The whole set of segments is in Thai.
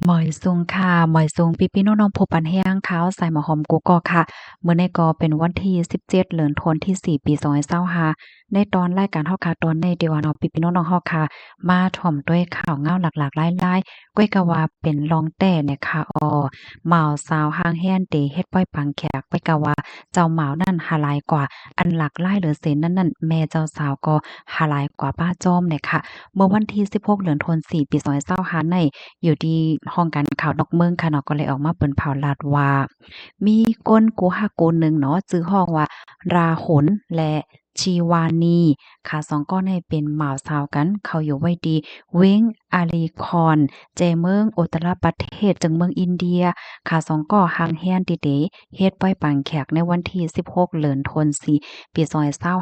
หมอยซุงค่ะหมอยซุงพี่ๆน้องๆผู้ปันแห้งขาวใส่หมอหอมกุ๊กกอกค่ะมื้อนี้ก็เป็นวันที่17เดือนธันวาคมที่4ปี2025ในตอนรายการเฮาค่ะตอนนี้ที่ว่าเนาะพี่ๆน้องๆเฮาค่ะมาถ่อมด้วยข่าวเงาหลากๆหลายๆก้อยก็ว่าเป็นรองแต่เนี่ยค่ะหม่าวสาวห้างแฮ้นที่เฮ็ดปล่อยปังแขกก้อยก็ว่าเจ้าหม่าวนั้นหาหลายกว่าอันหลากหลายเหลือเศษนั้นๆแม่เจ้าสาวก็หาหลายกว่าป้าจ้อมเนี่ยค่ะเมื่อวันที่16เดือนธันวาคม4ปี2025ใน อยู่ที่ห้องการข่าวนอกเมืองค่ะเนาะก็เลยออกมาเปิ้นเผาลาดว่ามีก้นกูฮักกูหนึ่งเนาะชื่อห้องว่าราหนและชีวานีค่ะสองก้อนให้เป็นหม่าวสาวกันเขาอยู่ไว้ดีเว้งอาลีคอนเจเมืองอุตรประเทศจึงเมืองอินเดียค่ะสองก่อหางแฮนติเดเฮ็ดปล่อยปังแขกในวันที่16เดือนธันวาคมปี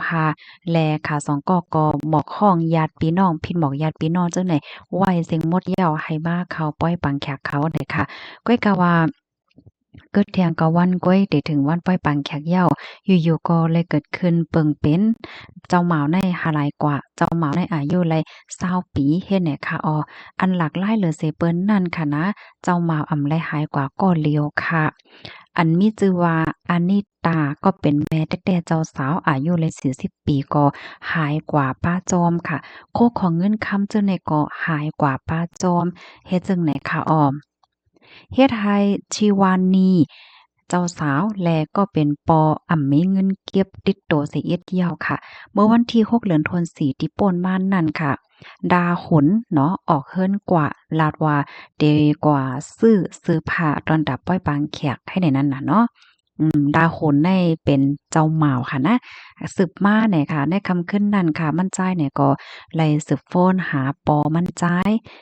2025และค่ะสองก่อก็หมอกห้องญาติพี่น้องพินหมอกญาติพี่น้องจังไหน ไหวเสียงมดเหย้าให้มาเขาปล่อยปังแขกเขาเลยค่ะก้อยกะว่าเกิดเที่ยงก็วันก้อยได้ถึงวันปล่อยปังแขกเหย้าอยู่ๆก็เลยเกิดขึ้นเปิงเป็นเจ้าหมาวในหาหลายกว่าเจ้าหมาวในอายุเลย20ปีเฮ็ดให้ค่ะอันหลากหลายเหลือเสเปิ้นนั่นค่ะนะเจ้าหมาวอำไลหายกว่าก็เลียวค่ะอันมีชื่อว่าอานิตาก็เป็นแม่แท้ๆเจ้าสาวอายุเลย40ปีก็หายกว่าป้าจอมค่ะ โคของเงินคำจั่งใดก็หายกว่าป้าจอมเฮ็ดจั่งไหนคะเฮ็ดให้ชีวานีเจ้าสาวและก็เป็นปมีเงินเก็บติดตัวเสียเอียดเยี่ยวค่ะเมื่อวันที่6เดือนธันวาคมที่ป่นมานั่นค่ะดาหนเนาะออกเฮิรนกว่าลาดว่าเดกว่าซื้อผ้าตอนดับปล่อยปางแขกให้ในนั้นน่ะเนาะดาหนในเป็นเจ้าหม่าวค่ะนะสืบมาเนี่ยค่ะในคำขึ้นนั้นค่ะมั่นใจเนี่ยก็เลยสืบโฟนหาปอมั่นใจ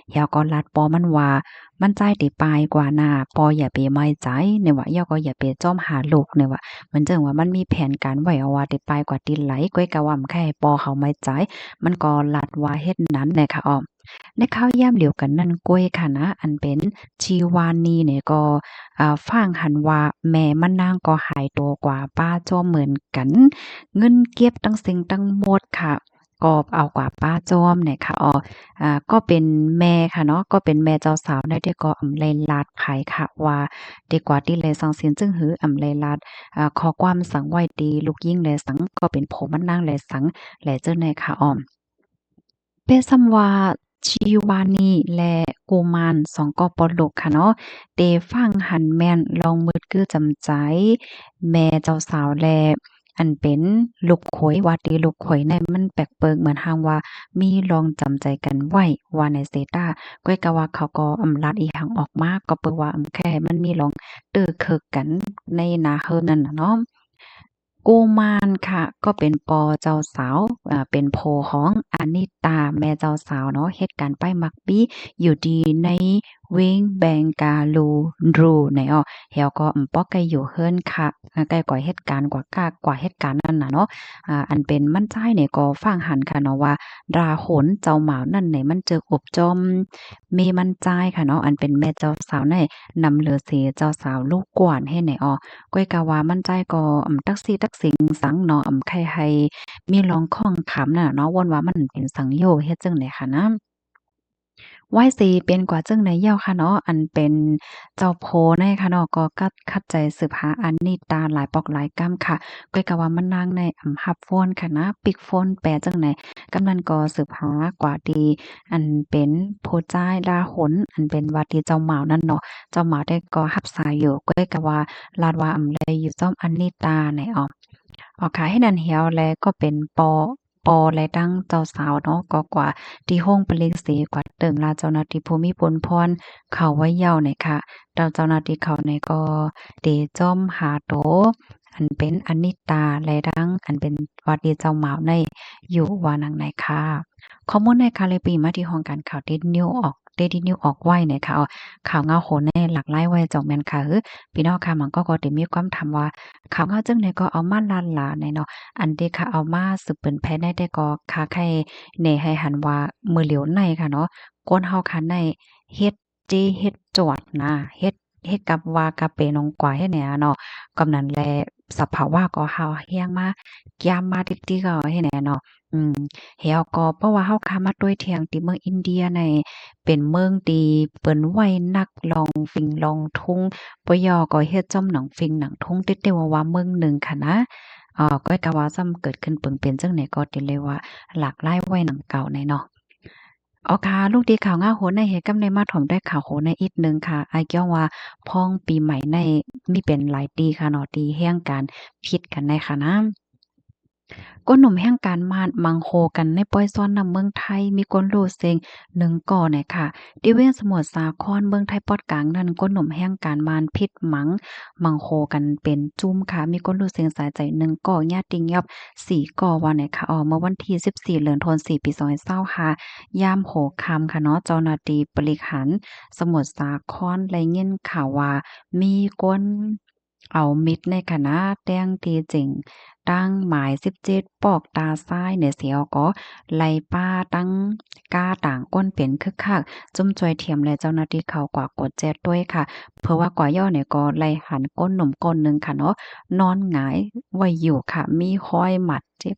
เหี่ยวก็ลัดปอมันว่า มันใจติปลายกว่าหน้าปออย่าไปไม่ใจเนี่ยว่าย่อก็อย่าไปจ้อมหาลูกเนี่ยว่ามันจังว่ามันมีแผนการไว้เอาว่าติปลายกว่าติไหลก้อยกะว่าแค่ปอเขาไม่ใจมันก็ลัดว่าเฮ็ดนั้นแหละค่ะในข้าวย่ำเหลียวกันนั่นก้อยค่ะนะอันเป็นชีวานีเนี่ยก็ฟังหันว่าแม่มันนางก็หายตัวกว่าป้าจ้อมเหมือนกันเงินเก็บตั้งสิ่งตั้งหมดค่ะก็เอากว่าป้าจ้อมเนี่ยค่ะก็เป็นแม่ค่ะเนาะก็เป็นแม่เจ้าสาวได้ที่ก็อำไลลาดไผค่ะว่าดีกว่าที่แลสังสินจึงหืออำไลลาดขอความสังไว้ดีลูกยิ่งแลสังก็เป็นโผมันนางแลสังแลเจ้าในค่ะเปซัมวาชีวานีและกุมารสองกอปอลูกค่ะเนาะเตฟังหันแม่นลองมืดกือจำใจแม่เจ้าสาวแลอันเป็นลูกเขยว่าติลูกเขยในมันแปลกเปิงเหมือนหางว่ามีลองจำใจกันไว้ว่าในเซตาก้อยกะว่าเขาก็อำลาดอีหังออกมาก็เปิงว่าแค่มันมีลองเตื้อเคิกกันในนาเฮือนั่นน่ะเนาะ กุมารค่ะก็เป็นปอเจ้าสาวเป็นโพของอานิตาแม่เจ้าสาวเนาะเหตุการณ์ป้ายมักปี้อยู่ดีในเวงแบงกาลูในเฮาก็ป้อไกอยู่เฮิรนค่ะใกล้กว่าเหตุการณ์กว่าเหตุการณ์นั้นน่ะเนาะอันเป็นมั่นใจเนี่ยก็ฟังหันค่ะเนาะว่าราหนเจ้าหมาวนั่นเนี่ยมันเจออบจอมมีมั่นใจค่ะเนาะอันเป็นแม่เจ้าสาวในนำเหลือเสียเจ้าสาวลูกกวนให้ไหนก้อยกะว่ามั่นใจก็ตักซี่ตักสิงสังเนาะใครให้มีลองข้องขำน่ะเนาะวนว่ามันเป็นสังโยเฮ็ดจังได๋ค่ะนะไหว้สิเป็นกว่าจั่งใดเย้าค่ะเนาะอันเป็นเจ้าโพในค่ะเนาะก็คัดใจสืบหาอันนี้ตาหลายปอกหลายกำค่ะก้อยกะว่ามันนางในรับฟ้อนค่ะนะปิกฟ้อนแปลจั่งใดกำนั้นก็สืบหากว่าดีอันเป็นผู้จ้ายลาหนอันเป็นว่าที่เจ้าหม่าวนั่นเนาะเจ้าหม่าวได้ก็รับสายอยู่ก้อยกะว่าลาดว่าแลอยู่จ้อมอันนี้ตาในค่ะให้นันเหี่ยวแลก็เป็นปอและดั้งเจ้าสาวเนาะก็กว่าที่ห้องปลิกสีกว่าเติงลาเจ้าหน้าที่ภูมิพลพรเขาไว้เย้าเนี่ยค่ะเจ้าหน้าที่เขาเนี่ยก็เตจ้อมหาโตอันเป็นอนิตาและดั้งอันเป็นวัดดีเจ้าหมาวในอยู่ว่านังไหนค่ะข้อมูลในค่ะเลยปีมาที่ห้องการข่าว Daily News ออกไว้เนี่ยค่ะข่าวเงาโหนในหลากหลายไว้จ่องแม่นค่ะพี่น้องค่ะมันก็ได้มีความถามว่าข่าวเงาจังได๋ก็เอามาลั่นล่าแน่เนาะ อันที่ค่ะเอามาสืบเปิ้นภายในได้ก็ค้าไข่ในให้หันว่ามื้อเหลียวในค่ะเนาะก้นเฮาค่ะในเฮ็ดเจเฮ็ดจวดนะเฮ็ด เฮ็ดกับว่ากะเปน้องกว่าเฮ็ดแหน่เนาะกำนั้นแลสภาวะก็เฮาเฮียงมาย่ามมาติกๆก็เฮ็ดแหน่เนาะเฮาก็เพราะว่าเฮาค้ามาด้วยเที่ยงที่เมืองอินเดียในเป็นเมืองที่เปิ้นไว้นักลองฝิ่งลองทุ่งปยอก็เฮ็ดจ้อมหนองฝิ่งหนังทุ่งติดแต่ว่าเมืองหนึ่งค่ะนะก้อยกะว่าซ้ำเกิดขึ้นเปิงเป็นจังไหนก็ติเลยว่าหลากหลายไว้หนังเก่าในเนาะ อ๋อค่ะลูกดีข่าวง่าโหนในเหตุกำในมาถ่อมได้ข่าวโหนในอีกหนึ่งค่ะอ้ายเกี้ยวว่าพ้องปีใหม่ในมีเป็นหลายตีค่ะเนาะตีแห่งการผิดกันในค่ะนะ ก้นหนุ่มแห่งการมานมังโคกันในป้อยซ้อนนำเมืองไทยมีก้นโลเซงหนึ่งก่อเนี่ยค่ะดิเวนสมุทรสาครเมืองไทยปอดกลางนั่นก้นหนุ่มแห่งการมานพิษหมังมังโคกันเป็นจุ้มค่ะมีก้นโลเซงสายใจหนึ่งก่อญาติยับสี่ก่อวันไหนค่ะเมื่อวันที่14เดือนธันวาคมปี2525ยามโหค่ำค่ะเนาะเจ้าหน้าที่บริหารสมุทรสาครรายงานข่าวว่ามีก้นเอามิดในคณะแต้งตีจริง ตั้งหมาย17ปอกตาซ้ายเหนือเสียวก็ไล่ป้าตั้งก้าต่างก้นเป็นคึกคักจุ่มจอยเทียมและเจ้าหน้าที่เขากว่ากดแจดด้วยค่ะเพราะว่ากว่าย่อเนี่ยก็ไล่หันก้นหนุ่มก้นหนึ่งค่ะเนาะนอนหงายไว้อยู่ค่ะมีห้อยหมัดเจ็บ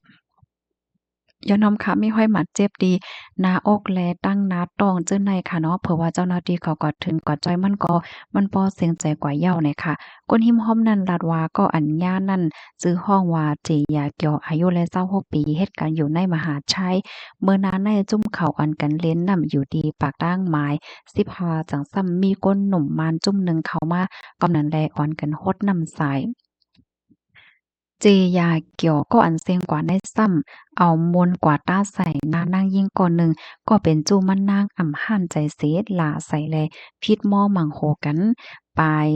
ยอนอมค่ะมีห้อยหมัดเจ็บดีหน้าอกแลตั้งหน้าท้องจื้อในค่ะเนาะเผื่อว่าเจ้าหน้าที่เขาก็ถึงก็จ้อยมันบ่เสียงใจกว่าเย้าเนี่ยค่ะก้นหิมห้อมนั้นลาดว่าก็อัญญานั้นชื่อห้องว่าเจยาเกียวอายุและ26ปีเหตุการณ์อยู่ในมหาชัยเมื่อนาในจุ่มเขาอันกันเล่นนำอยู่ดีปากด้างไม้15จังซ้ำมีก้นหนุ่มมานจุ่มหนึ่งเข้ามากำนั้นแลอ่อนกันฮดน้ำสาย เจยาเกี่ยวก็อันเซ็งกว่าได้ซ้ำเอามนต์กว่าต้าใส่นานางยิ่งก่อนหนึ่งก็เป็นจูมันนางอ่ำหั่นใจเสียหลาใส่แลพิษหม้อหมั่งโหกันปลาย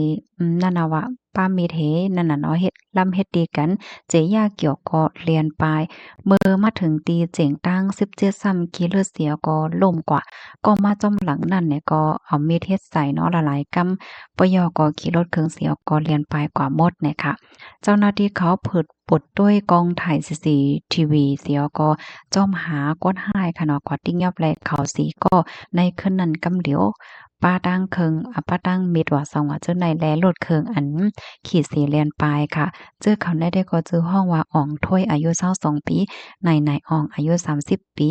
นั่นน่ะว่าป้าเมเทนั่นน่ะเนาะเฮ็ดลำเฮ็ดดีกันเจยาเกี่ยวก็เรียนปลายเมื่อมาถึงตีเจ๋งตั้ง17ซ้ำขี้เลือดเสียก็ล่มกว่าก็มาจ้อมหลังนั่นเนี่ยก็เอามีดเฮ็ดใส่เนาะละหลายกำปยอก็ขี่รถเครื่องเสียก็เรียนปลายกว่าหมดเนี่ยค่ะ เจ้าหน้าที่เขาผึดปดด้วยกองถ่ายCCTVเสียวก็จ้อมหาก้นหายค่ะเนาะกว่าติ้งยับแลเขาสีก็ในคืนนั้นกำเหลียวป้าตั้งเคิงป้าตั้งมิดว่าสองว่าเจ้าในแลโลดเคิงอันขีดสีเลียนปลายค่ะเจอเขาได้ก็เจอห้องว่าอ่องถ้วยอายุ22ปีนายอ่องอายุ30ปี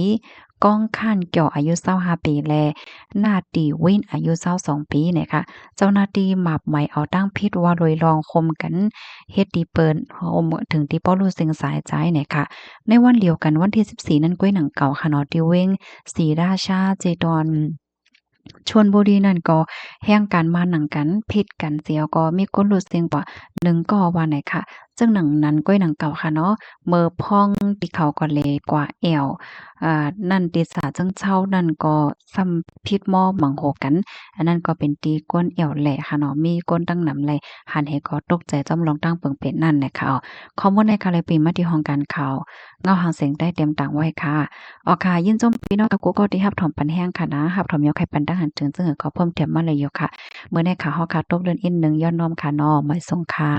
ก้องข้านเกี่ยวอายุ25ปีแลหน้าตีวินอายุ22ปีเนี่ยค่ะเจ้าหน้าที่หมับใหม่เอาตั้งพิษว่าโดยลองคมกัน เฮ็ดดีเปิ้นโฮมถึงที่ป้อรู้สึงสายใจเนี่ยค่ะในวันเดียวกันวันที่14นั้นก้วยหนังเก่าค่ะเนาะที่เว้งศรีราชาเจดอนชลบุรีนั่นก็แฮ่งการมาหนังกันผิดกันเสียวก็มีคนรู้สึกว่า1ก็ว่าไหนค่ะซึ่งหนังนั้นก้วยหนังเก่าค่ะเนาะเมื่อพ่องที่เขาก็เลกว่าแอวนั่นติสาจังเช่านั่นก็ซ้ำพิษหม้อหมังโหกันอันนั้นก็เป็นตีก้นแอวแหล่ค่ะเนาะมีก้นตั้งหนำไหลหันให้ก็ตกใจจำลองตั้งเปิงเป็ดนั่นน่ะค่ะข้อมูลในคาเลยปีมาที่ห้องการข่าวเงาหางเสียงได้เต็มต่างไว้ค่ะอ๋อค่ะยินจมพี่น้องกับกูก็ที่รับถอมปันแห้งค่ะนะรับถอมยกให้ปันตั้งหันถึงซึ่งก็เพิ่มเติมมาเลยอยู่ค่ะเมื่อในข่าวเฮาค่ะตกเดือนอินหนึ่งย้อนน้อมค่ะเนาะไม่ทรงค่ะ